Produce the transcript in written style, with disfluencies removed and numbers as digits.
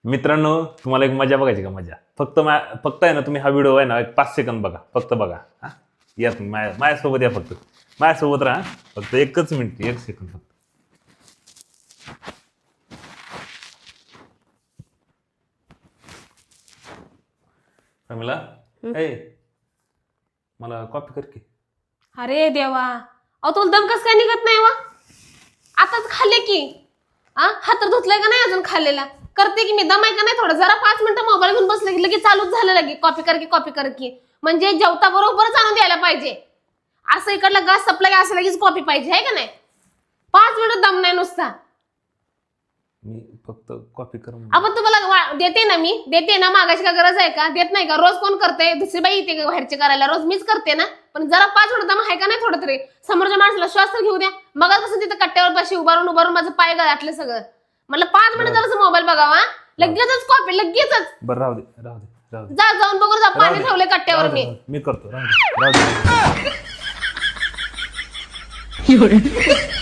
मित्रांनो, तुम्हाला एक मजा बघायची का? मजा फक्त आहे ना, तुम्ही हा व्हिडिओ आहे ना एक 5 सेकंद बघा, फक्त बघा. हा या तुम्ही माझ्यासोबत या, फक्त माझ्यासोबत राहा, फक्त 1 मिनिट 1 सेकंद फक्त. कमला, मला कॉपी कर की. अरे देवा, अहो तुला दम कस काय निघत नाही वा? आताच खाल्ले की हात धुतलाय का नाही अजून? खाल्लेला करते की मी, दम आहे का नाही थोडं? जरा 5 मिनिटं मोबाईल घेऊन बसले की लगेच चालूच झालं, लगे कॉपी कर की. म्हणजे जेवता बरोबरच आणून द्यायला पाहिजे. असं इकडला गॅस सप्लाय असं लगेच कॉपी पाहिजे आहे का नाही? 5 मिनिटं दम नाही नुसता. मी फक्त कॉपी कर. आपण तुम्हाला देते ना, मी देते ना, मागायची का गरज आहे का? देत नाही का? रोज कोण करते? दुसरी बाई येते का बाहेरचे करायला? रोज मीच करते ना. पण जरा 5 मिनिटं दम आहे का नाही थोडं तरी? समोरच्या माणसाला श्वास तर घेऊ द्या. मगापासून तिथं कट्ट्यावर पाशी उभारून माझं पाय गाठलं सगळं. म्हटलं 5 मिनिटं जरासं मोबाईल बघावा, लगेचच कॉपी, लगेचच. बरं, राहू दे. जाऊन बघू, जा पाणी ठेवले कट्ट्यावर मी करतो. राहू दे.